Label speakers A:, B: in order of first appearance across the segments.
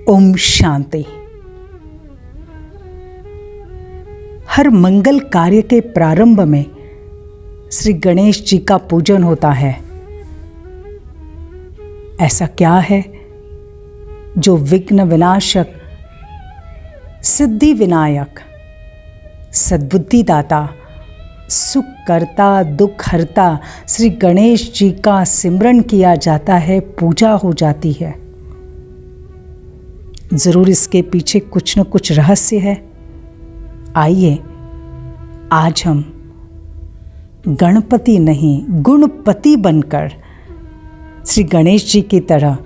A: ओम शांति। हर मंगल कार्य के प्रारंभ में श्री गणेश जी का पूजन होता है। ऐसा क्या है जो विघ्न विनाशक, सिद्धि विनायक, सद्बुद्धि दाता, सुख करता, दुख हरता श्री गणेश जी का सिमरन किया जाता है, पूजा हो जाती है। जरूर इसके पीछे कुछ न कुछ रहस्य है। आइए आज हम गणपति नहीं गुणपति बनकर श्री गणेश जी की तरह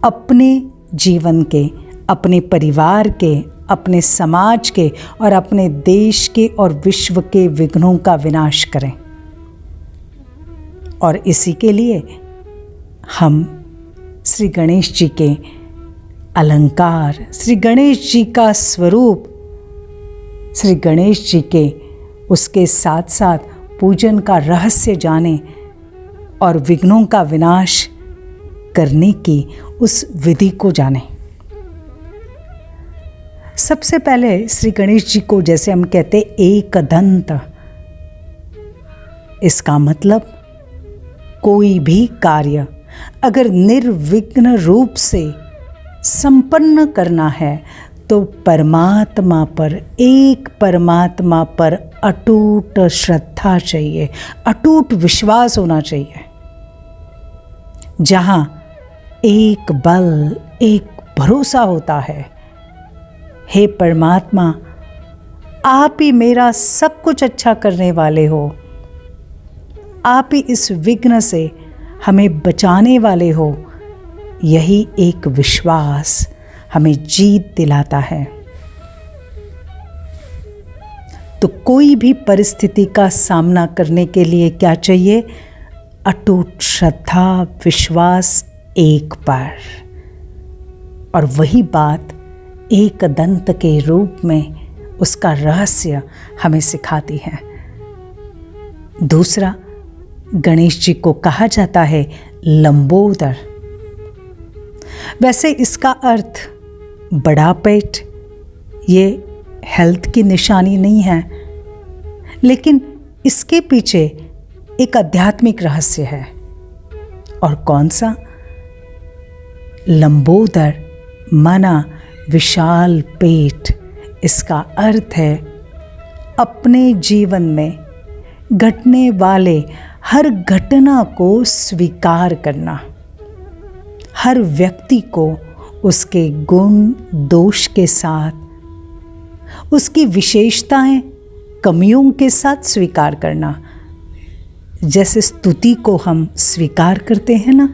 A: अपने जीवन के, अपने परिवार के, अपने समाज के और अपने देश के और विश्व के विघ्नों का विनाश करें। और इसी के लिए हम श्री गणेश जी के अलंकार, श्री गणेश जी का स्वरूप, श्री गणेश जी के उसके साथ साथ पूजन का रहस्य जाने और विघ्नों का विनाश करने की उस विधि को जाने। सबसे पहले श्री गणेश जी को जैसे हम कहते एकदंत, इसका मतलब कोई भी कार्य अगर निर्विघ्न रूप से संपन्न करना है तो परमात्मा पर, एक परमात्मा पर अटूट श्रद्धा चाहिए, अटूट विश्वास होना चाहिए। जहां एक बल, एक भरोसा होता है, हे परमात्मा आप ही मेरा सब कुछ अच्छा करने वाले हो, आप ही इस विघ्न से हमें बचाने वाले हो। यही एक विश्वास हमें जीत दिलाता है। तो कोई भी परिस्थिति का सामना करने के लिए क्या चाहिए? अटूट श्रद्धा, विश्वास एक पर। और वही बात एक दंत के रूप में उसका रहस्य हमें सिखाती है। दूसरा, गणेश जी को कहा जाता है लंबोदर। वैसे इसका अर्थ बड़ा पेट, ये हेल्थ की निशानी नहीं है, लेकिन इसके पीछे एक आध्यात्मिक रहस्य है। और कौन सा? लंबोदर माना विशाल पेट। इसका अर्थ है अपने जीवन में घटने वाले हर घटना को स्वीकार करना, हर व्यक्ति को उसके गुण दोष के साथ, उसकी विशेषताएं कमियों के साथ स्वीकार करना। जैसे स्तुति को हम स्वीकार करते हैं ना,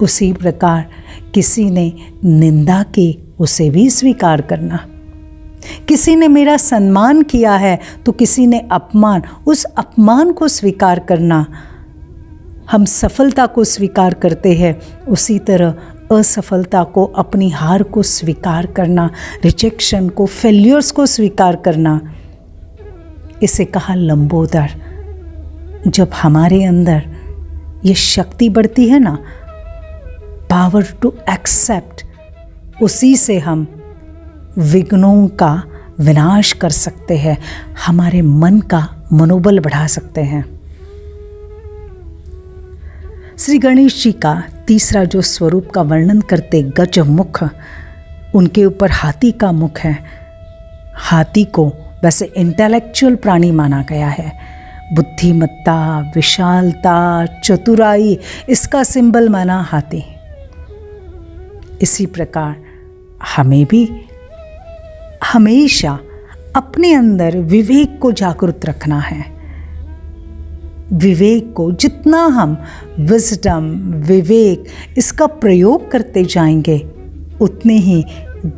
A: उसी प्रकार किसी ने निंदा की उसे भी स्वीकार करना। किसी ने मेरा सम्मान किया है तो किसी ने अपमान, उस अपमान को स्वीकार करना। हम सफलता को स्वीकार करते हैं, उसी तरह असफलता को, अपनी हार को स्वीकार करना, रिजेक्शन को, फेल्यूर्स को स्वीकार करना। इसे कहा लंबोदर। जब हमारे अंदर ये शक्ति बढ़ती है ना, पावर टू एक्सेप्ट, उसी से हम विघ्नों का विनाश कर सकते हैं, हमारे मन का मनोबल बढ़ा सकते हैं। श्री गणेश जी का तीसरा जो स्वरूप का वर्णन करते गज मुख, उनके ऊपर हाथी का मुख है। हाथी को वैसे इंटेलेक्चुअल प्राणी माना गया है। बुद्धिमत्ता, विशालता, चतुराई, इसका सिंबल माना हाथी। इसी प्रकार हमें भी हमेशा अपने अंदर विवेक को जागृत रखना है। विवेक को जितना हम विजडम, विवेक, इसका प्रयोग करते जाएंगे, उतने ही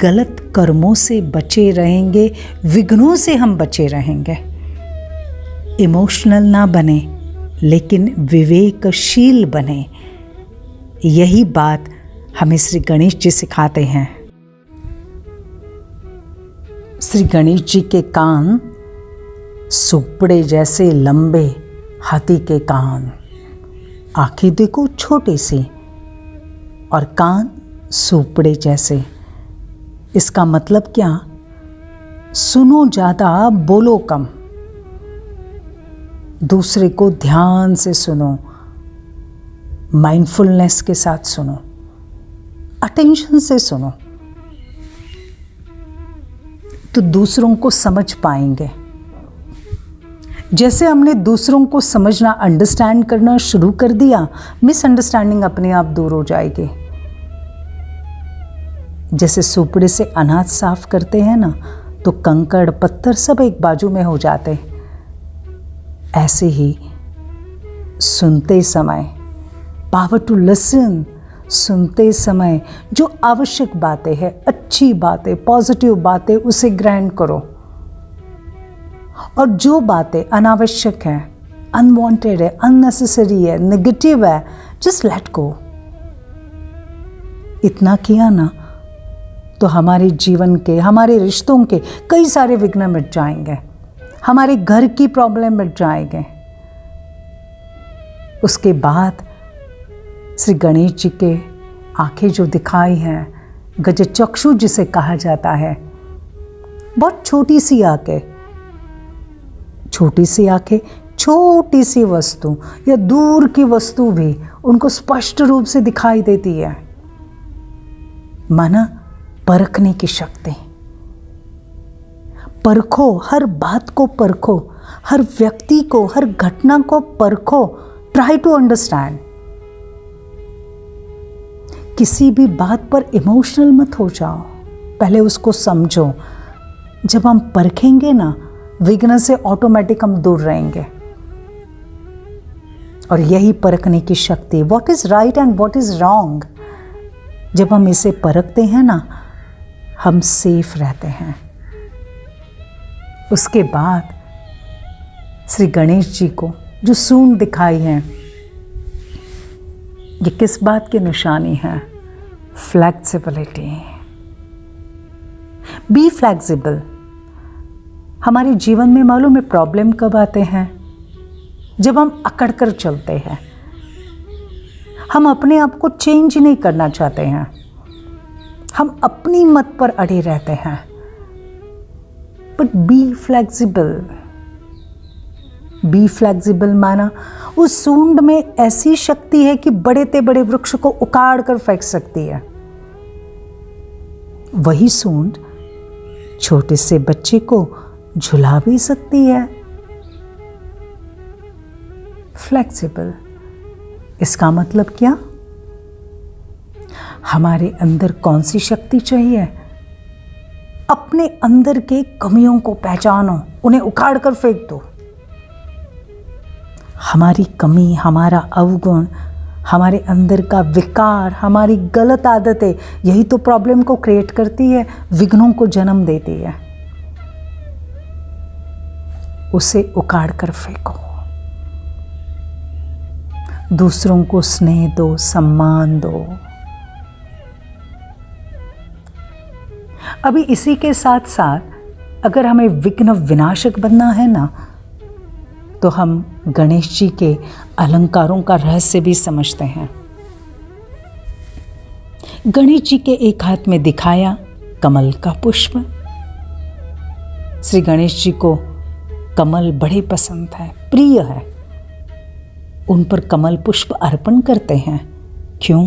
A: गलत कर्मों से बचे रहेंगे, विघ्नों से हम बचे रहेंगे। इमोशनल ना बने, लेकिन विवेकशील बने। यही बात हमें श्री गणेश जी सिखाते हैं। श्री गणेश जी के कान सुपड़े जैसे लंबे, हाथी के कान, आंखें देखो छोटी सी और कान सुपड़े जैसे। इसका मतलब क्या? सुनो ज़्यादा, बोलो कम। दूसरे को ध्यान से सुनो, माइंडफुलनेस के साथ सुनो, अटेंशन से सुनो, तो दूसरों को समझ पाएंगे। जैसे हमने दूसरों को समझना, अंडरस्टैंड करना शुरू कर दिया, मिसअंडरस्टैंडिंग अपने आप दूर हो जाएगी। जैसे सुपड़े से अनाज साफ करते हैं ना, तो कंकड़ पत्थर सब एक बाजू में हो जाते। ऐसे ही सुनते समय, पावर टू लिसन, सुनते समय जो आवश्यक बातें हैं, अच्छी बातें, पॉजिटिव बातें, उसे ग्रहण करो। और जो बातें अनावश्यक हैं, अनवांटेड है, अननेसेसरी है, नेगेटिव है, जस्ट लेट गो। इतना किया ना तो हमारे जीवन के, हमारे रिश्तों के कई सारे विघ्न मिट जाएंगे, हमारे घर की प्रॉब्लम मिट जाएंगे। उसके बाद श्री गणेश जी के आंखें जो दिखाई हैं, गजचक्षु जिसे कहा जाता है, बहुत छोटी सी आंखें, छोटी सी आंखें, छोटी सी वस्तु या दूर की वस्तु भी उनको स्पष्ट रूप से दिखाई देती है। माना परखने की शक्ति। परखो, हर बात को परखो, हर व्यक्ति को, हर घटना को परखो। Try to understand. किसी भी बात पर इमोशनल मत हो जाओ, पहले उसको समझो। जब हम परखेंगे ना, विघ्न से ऑटोमेटिक हम दूर रहेंगे। और यही परखने की शक्ति, what is right and what is wrong, जब हम इसे परखते हैं ना, हम सेफ रहते हैं। उसके बाद श्री गणेश जी को जो सूंड दिखाई है, ये किस बात की निशानी है? फ्लेक्सिबिलिटी। Be flexible. हमारे जीवन में मालूम है प्रॉब्लम कब आते हैं? जब हम अकड़ कर चलते हैं, हम अपने आप को चेंज नहीं करना चाहते हैं, हम अपनी मत पर अड़े रहते हैं। But be flexible. Be flexible माना उस सूंड में ऐसी शक्ति है कि बड़े ते बड़े वृक्ष को उखाड़ कर फेंक सकती है। वही सूंड छोटे से बच्चे को झुला भी सकती है। फ्लेक्सिबल। इसका मतलब क्या? हमारे अंदर कौन सी शक्ति चाहिए? अपने अंदर के कमियों को पहचानो, उन्हें उखाड़ कर फेंक दो। हमारी कमी, हमारा अवगुण, हमारे अंदर का विकार, हमारी गलत आदतें, यही तो प्रॉब्लम को क्रिएट करती है, विघ्नों को जन्म देती है। उसे उखाड़ कर फेंको। दूसरों को स्नेह दो, सम्मान दो। अभी इसी के साथ साथ अगर हमें विघ्न विनाशक बनना है ना, तो हम गणेश जी के अलंकारों का रहस्य भी समझते हैं। गणेश जी के एक हाथ में दिखाया कमल का पुष्प। श्री गणेश जी को कमल बड़े पसंद है, प्रिय है। उन पर कमल पुष्प अर्पण करते हैं। क्यों?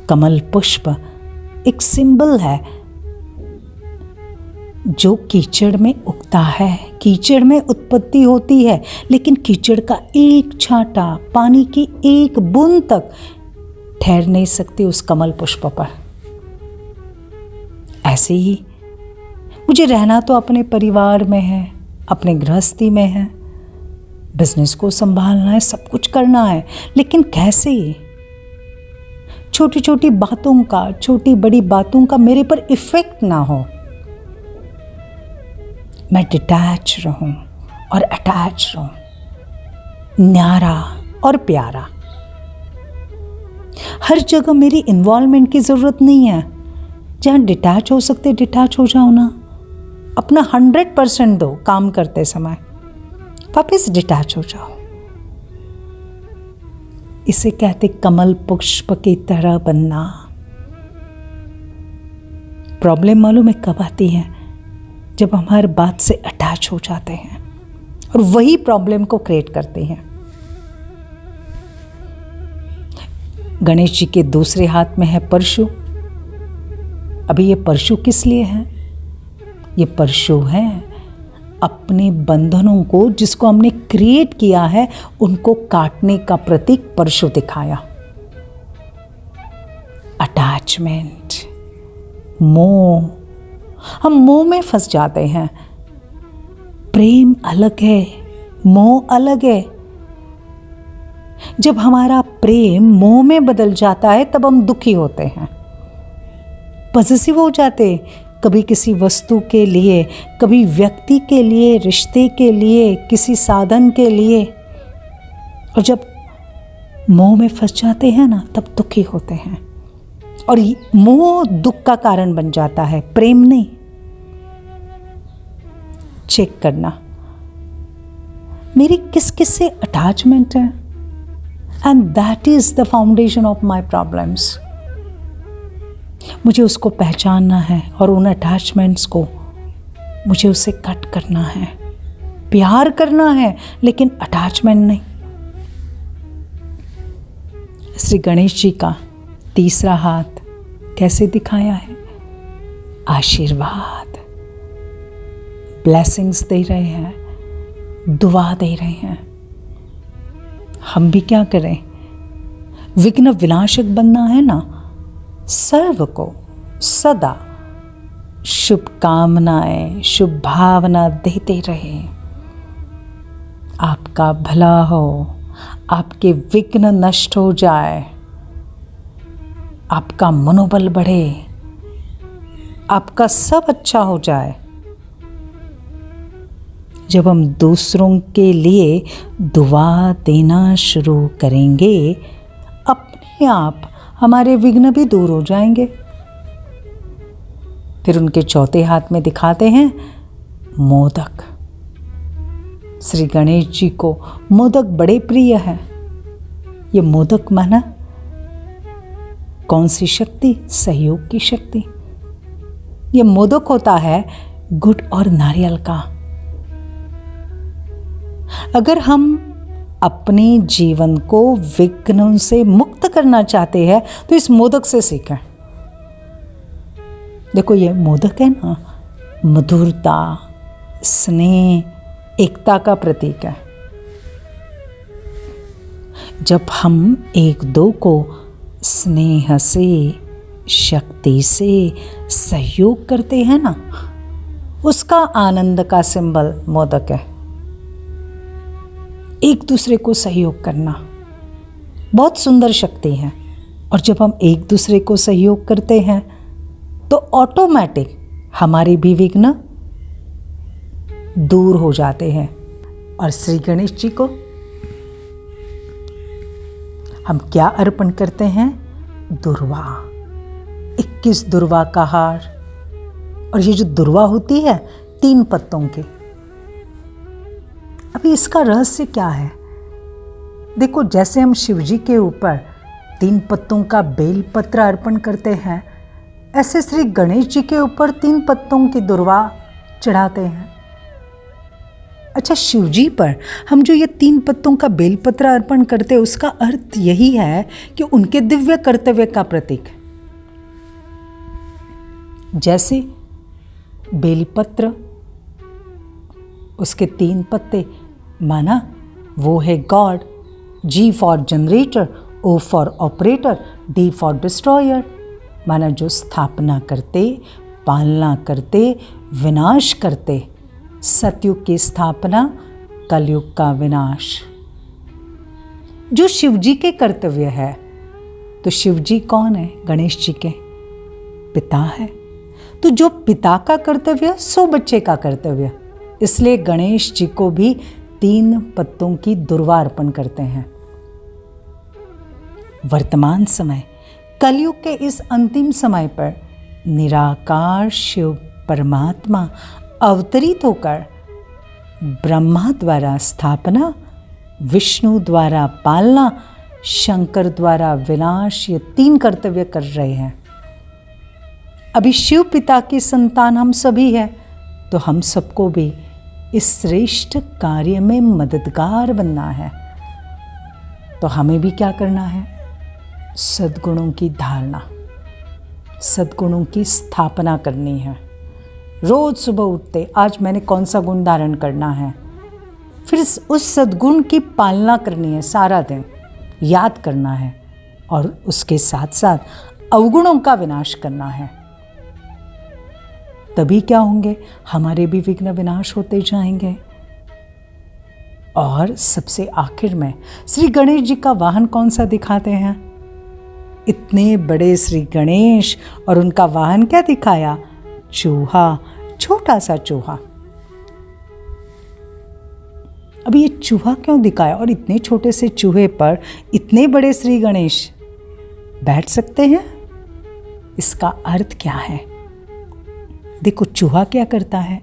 A: कमल पुष्प एक सिंबल है जो कीचड़ में उगता है, कीचड़ में उत्पत्ति होती है, लेकिन कीचड़ का एक छांटा, पानी की एक बूंद तक ठहर नहीं सकती उस कमल पुष्प पर। ऐसे ही मुझे रहना तो अपने परिवार में है, अपने गृहस्थी में है, बिजनेस को संभालना है, सब कुछ करना है, लेकिन कैसे? छोटी छोटी बातों का, छोटी बड़ी बातों का मेरे पर इफेक्ट ना हो। मैं डिटैच रहूं और अटैच रहूं, न्यारा और प्यारा। हर जगह मेरी इन्वॉल्वमेंट की ज़रूरत नहीं है। जहाँ डिटैच हो सकते डिटैच हो जाओ ना, अपना 100% दो काम करते समय, वापस डिटैच हो जाओ। इसे कहते कमल पुष्प की तरह बनना। प्रॉब्लम मालूम है कब आती है? जब हम हर बात से अटैच हो जाते हैं और वही प्रॉब्लम को क्रिएट करते हैं। गणेश जी के दूसरे हाथ में है परशु। अभी ये परशु किस लिए है? ये परशु है अपने बंधनों को, जिसको हमने क्रिएट किया है, उनको काटने का प्रतीक परशु दिखाया। अटैचमेंट, मोह, हम मोह में फंस जाते हैं। प्रेम अलग है, मोह अलग है। जब हमारा प्रेम मोह में बदल जाता है तब हम दुखी होते हैं, पॉसेसिव हो जाते, कभी किसी वस्तु के लिए, कभी व्यक्ति के लिए, रिश्ते के लिए, किसी साधन के लिए। और जब मोह में फंस जाते हैं ना, तब दुखी होते हैं। और मोह दुख का कारण बन जाता है, प्रेम नहीं। चेक करना मेरी किस किस से अटैचमेंट है, and that is the foundation of my problems. मुझे उसको पहचानना है और उन अटैचमेंट्स को मुझे उससे कट करना है। प्यार करना है लेकिन अटैचमेंट नहीं। श्री गणेश जी का तीसरा हाथ कैसे दिखाया है? आशीर्वाद, ब्लेसिंग्स दे रहे हैं, दुआ दे रहे हैं। हम भी क्या करें? विघ्न विनाशक बनना है ना। सर्व को सदा शुभकामनाएं, शुभ भावना देते रहे। आपका भला हो, आपके विघ्न नष्ट हो जाए, आपका मनोबल बढ़े, आपका सब अच्छा हो जाए। जब हम दूसरों के लिए दुआ देना शुरू करेंगे, अपने आप हमारे विघ्न भी दूर हो जाएंगे। फिर उनके चौथे हाथ में दिखाते हैं मोदक। श्री गणेश जी को मोदक बड़े प्रिय है। ये मोदक माना कौन सी शक्ति? सहयोग की शक्ति। ये मोदक होता है गुड़ और नारियल का। अगर हम अपने जीवन को विघ्नों से मुक्त करना चाहते हैं तो इस मोदक से सीखें। देखो ये मोदक है ना, मधुरता, स्नेह, एकता का प्रतीक है। जब हम एक दो को स्नेह से, शक्ति से सहयोग करते हैं ना, उसका आनंद का सिंबल मोदक है। एक दूसरे को सहयोग करना बहुत सुंदर शक्ति है। और जब हम एक दूसरे को सहयोग करते हैं तो ऑटोमेटिक हमारे भी विघ्न दूर हो जाते हैं। और श्री गणेश जी को हम क्या अर्पण करते हैं? दुर्वा, 21 दुर्वा का हार। और ये जो दुर्वा होती है 3 पत्तों की। अभी इसका रहस्य क्या है? देखो, जैसे हम शिव जी के ऊपर 3 पत्तों का बेल पत्र अर्पण करते हैं, ऐसे श्री गणेश जी के ऊपर 3 पत्तों की दुर्वा चढ़ाते हैं। अच्छा, शिव जी पर हम जो ये 3 पत्तों का बेल पत्र अर्पण करते हैं, उसका अर्थ यही है कि उनके दिव्य कर्तव्य का प्रतीक। जैसे बेलपत्र, उसके 3 पत्ते, माना वो है God. G for generator, O for operator, D for destroyer. माना जो स्थापना करते, पालना करते, विनाश करते। सतयुग की स्थापना, कलयुग का विनाश। जो शिव जी के कर्तव्य है, तो शिव जी कौन है? गणेश जी के पिता है। तो जो पिता का कर्तव्य, सो बच्चे का कर्तव्य। इसलिए गणेश जी को भी 3 पत्तों की दुर्वा अर्पण करते हैं। वर्तमान समय, कलयुग के इस अंतिम समय पर निराकार शिव परमात्मा अवतरित होकर ब्रह्मा द्वारा स्थापना, विष्णु द्वारा पालना, शंकर द्वारा विनाश, ये 3 कर्तव्य कर रहे हैं। अभी शिव पिता की संतान हम सभी हैं, तो हम सबको भी इस श्रेष्ठ कार्य में मददगार बनना है। तो हमें भी क्या करना है? सद्गुणों की धारणा, सद्गुणों की स्थापना करनी है। रोज सुबह उठते आज मैंने कौन सा गुण धारण करना है, फिर उस सद्गुण की पालना करनी है, सारा दिन याद करना है, और उसके साथ साथ अवगुणों का विनाश करना है। तभी क्या होंगे? हमारे भी विघ्न विनाश होते जाएंगे। और सबसे आखिर में श्री गणेश जी का वाहन कौन सा दिखाते हैं? इतने बड़े श्री गणेश, और उनका वाहन क्या दिखाया? चूहा, छोटा सा चूहा। अब ये चूहा क्यों दिखाया? और इतने छोटे से चूहे पर इतने बड़े श्री गणेश बैठ सकते हैं? इसका अर्थ क्या है? देखो, चूहा क्या करता है?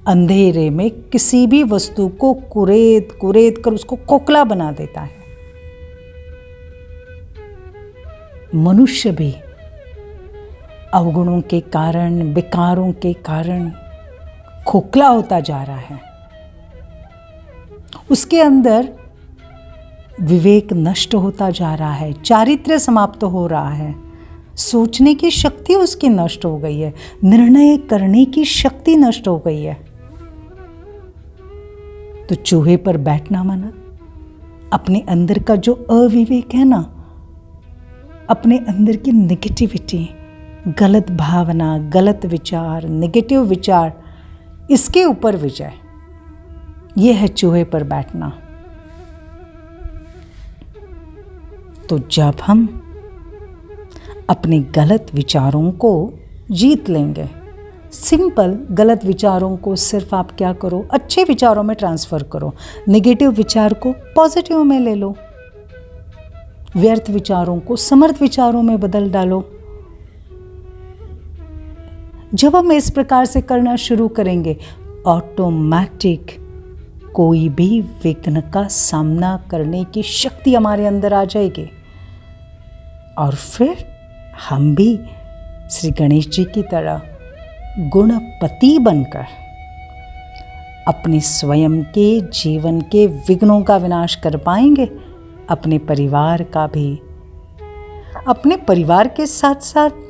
A: अंधेरे में किसी भी वस्तु को कुरेद कुरेद कर उसको खोखला बना देता है। मनुष्य भी अवगुणों के कारण, विकारों के कारण खोखला होता जा रहा है। उसके अंदर विवेक नष्ट होता जा रहा है, चारित्र्य समाप्त हो रहा है, सोचने की शक्ति उसकी नष्ट हो गई है, निर्णय करने की शक्ति नष्ट हो गई है। तो चूहे पर बैठना माना अपने अंदर का जो अविवेक है ना, अपने अंदर की नेगेटिविटी, गलत भावना, गलत विचार, नेगेटिव विचार, इसके ऊपर विजय, यह है चूहे पर बैठना। तो जब हम अपने गलत विचारों को जीत लेंगे, सिंपल, गलत विचारों को सिर्फ आप क्या करो? अच्छे विचारों में ट्रांसफ़र करो। नेगेटिव विचार को पॉजिटिव में ले लो, व्यर्थ विचारों को समर्थ विचारों में बदल डालो। जब हम इस प्रकार से करना शुरू करेंगे, ऑटोमेटिक कोई भी विघ्न का सामना करने की शक्ति हमारे अंदर आ जाएगी, और फिर हम भी श्री गणेश जी की तरह गुणपति बनकर अपने स्वयं के जीवन के विघ्नों का विनाश कर पाएंगे, अपने परिवार का भी, अपने परिवार के साथ साथ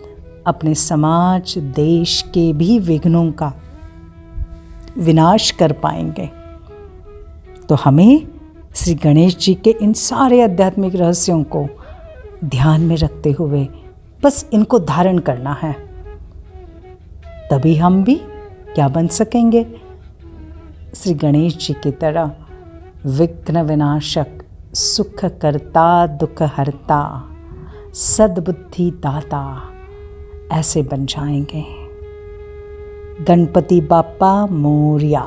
A: अपने समाज, देश के भी विघ्नों का विनाश कर पाएंगे। तो हमें श्री गणेश जी के इन सारे आध्यात्मिक रहस्यों को ध्यान में रखते हुए बस इनको धारण करना है, तभी हम भी क्या बन सकेंगे? श्री गणेश जी की तरह विघ्न विनाशक, सुख करता, दुख हरता, सद्बुद्धि दाता, ऐसे बन जाएंगे। गणपति बाप्पा मोरया।